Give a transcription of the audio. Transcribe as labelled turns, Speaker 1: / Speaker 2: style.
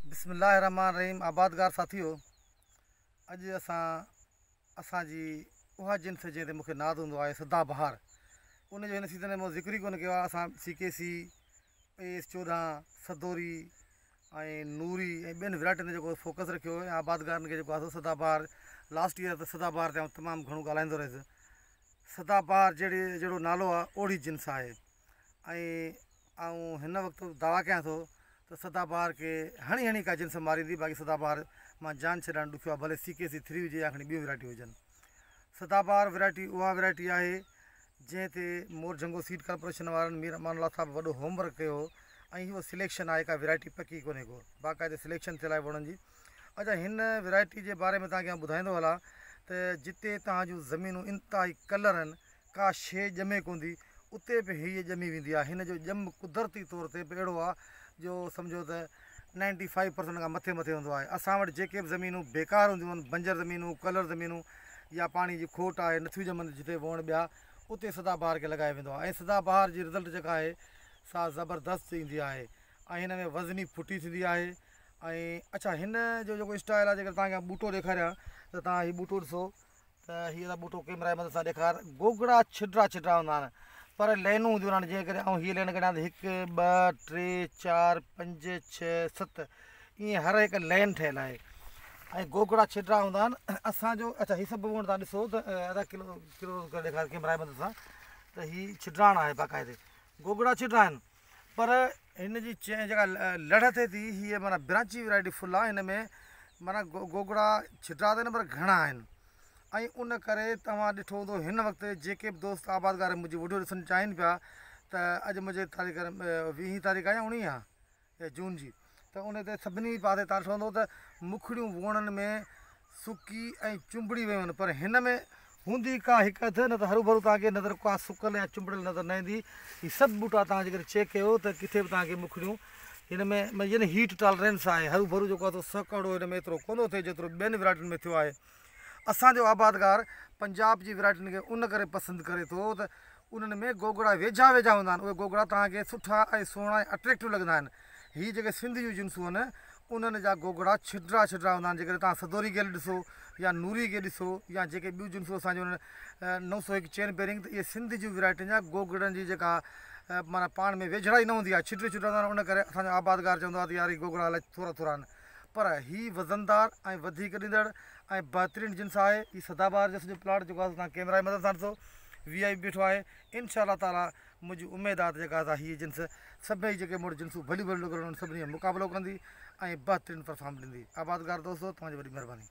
Speaker 1: बिस्मिल्लाहिर्रहमानिर्रहीम। आबादगार साथियो, अॼु असांजी उहा जिन्स जंहिं ते मूंखे नाज़ हूंदो आहे सदाबहार, उनजो हिन सीज़न में ज़िक्र ई कोन कयो आहे। असां CKC, AS14, सदोरी ऐं नूरी ऐं ॿियनि वैराइटियुनि ते जेको फोकस रखियो ऐं आबादगारनि खे जेको आहे सदाबहार लास्ट ईयर त सदाबहार ते तमामु घणो ॻाल्हाईंदो रहियुसि। सदाबहार जहिड़ो नालो आहे ओड़ी जिन्स आहे ऐं हिन वक़्तु दावा कयां थो त सदाबहार खे हणी का जिन्स मारींदी। बाक़ी सदाबहार मां जान छॾणु ॾुखियो आहे, भले CKC 3 हुजे या खणी ॿियूं वैराइटियूं हुजनि। सदाबहार वैराइटी उहा वैराइटी आहे जंहिं ते मोरजंगो सीड कॉर्पोरेशन वारनि मीर अमानुल्लाह साहिबु वॾो होमवर्क कयो ऐं इहो सिलेक्शन आहे, का वैराइटी पकी कोन्हे को बाक़ाइदे सिलेक्शन थियल आहे वणनि जी। अच्छा, हिन वैराइटी जे बारे में तव्हांखे ॿुधाईंदो हलां त जिते तव्हां जूं ज़मीनूं इंतिहाई कलर आहिनि, का शइ ॼमे कोन्हदी, उते बि हीअ ॼमी वेंदी आहे। हिन जो ॼम कुदरती तौर ते बि अहिड़ो आहे जो सम्झो त 95% खां मथे हूंदो आहे। असां वटि जेके बि ज़मीनूं बेकार हूंदियूं आहिनि, बंजर ज़मीनूं, कलर ज़मीनूं या पाणी जी खोट आहे, नथियूं ॼमनि जिते वण ॿिया, उते सदाबहार खे लॻाए वेंदो आहे ऐं सदाबहार जी रिज़ल्ट जेका आहे सा ज़बरदस्त ईंदी आहे ऐं हिन में वज़नी फुटी थींदी आहे। ऐं अच्छा, हिन जो जेको स्टाइल आहे, जेकर तव्हांखे ॿूटो ॾेखारियां त तव्हां हीउ ॿूटो ॾिसो त हीअ त ॿूटो कैमरा जे मदद सां ॾेखार, गोगड़ा छिटा हूंदा आहिनि पर लाइनूं हूंदियूं आहिनि। जंहिं करे ऐं हीअ लाइन कढियां त 1 2 3 4 5 6 7 ईअं हर हिकु लाइन ठहियलु आहे ऐं गोगड़ा छिटा हूंदा आहिनि असांजो। अच्छा, हीअ सभु वण तव्हां ॾिसो त अधा किलो करे ॾेखार कैमरा जे मदद सां त हीअ छिटाइण आहे, बाक़ाइदे गोगड़ा छिटा आहिनि। पर हिन जी जेका लड़ थिए थी, हीअ माना ब्रांची वैराइटी फुल आहे। हिन में माना गोगड़ा छिटा त न पर घणा आहिनि ऐं उन करे तव्हां ॾिठो हूंदो हिन वक़्तु जेके बि दोस्त आबादगार मुंहिंजी वीडियो ॾिसणु चाहिनि पिया त अॼु मुंहिंजे तारीख़ 20 तारीख़ आहे या 19 जून जी, त उन ते सभिनी पासे तव्हां ॾिठो हूंदो त मुखड़ियूं वणनि में सुकी ऐं चुंबड़ी वियूं आहिनि, पर हिन में हूंदी का हिकु अधु, न त हरू भरू तव्हांखे नज़र का सुकल या चुंबड़ियल नज़र न ईंदी। हीअ सभु ॿूटा तव्हां जेकर चेक कयो त किथे बि तव्हांखे मुखड़ियूं हिन में यानी हीट टॉलरेंस आहे, हरू भरू जेको आहे सकड़ो हिन में एतिरो कोन थिए जेतिरो ॿियनि वैराइटियुनि में थियो आहे। असांजो आबादगार पंजाब जी वैराइटियुनि खे उन करे पसंदि करे थो त उन्हनि में गोगड़ा वेझा हूंदा आहिनि। उहे गोगड़ा तव्हांखे सुठा ऐं सुहिणा ऐं अट्रेक्टिव लॻंदा आहिनि। हीअ जेके सिंध जूं जिन्सूं आहिनि उन्हनि जा गोगड़ा छिटा हूंदा आहिनि। जेकर तव्हां सदोरी खे ॾिसो या नूरी खे ॾिसो या जेके ॿियूं जिन्सूं असांजो 901 चेन बेरिंग, त इहे सिंध जूं वैराइटियुनि जा गोगड़नि जी जेका माना पाण में वेझड़ा ई न हूंदी आहे, छिटा हूंदा आहिनि। उन करे असांजो आबादगार चवंदो आहे त यार हीअ गोगड़ा अलाए थोरा आहिनि, पर हीअ वज़नदार ऐं वधीक ॾींदड़ ऐं बहितरीनु जिन्स आहे। हीअ सदाबहार जो सॼो प्लाट जेको आहे तव्हां कैमरा जी मदद सां ॾिसो, VIP बीठो आहे। इंशाअल्लाह ताला मुंहिंजी उमेदु आहे त जेका आहे हीअ जिन्स सभई जेके मूं वटि जिन्सूं भलियूं निकिरनि सभिनी जो मुक़ाबिलो कंदी ऐं बहितरीनु परफॉर्म ॾींदी। आबादगार दोस्तो, तव्हांजी वॾी महिरबानी।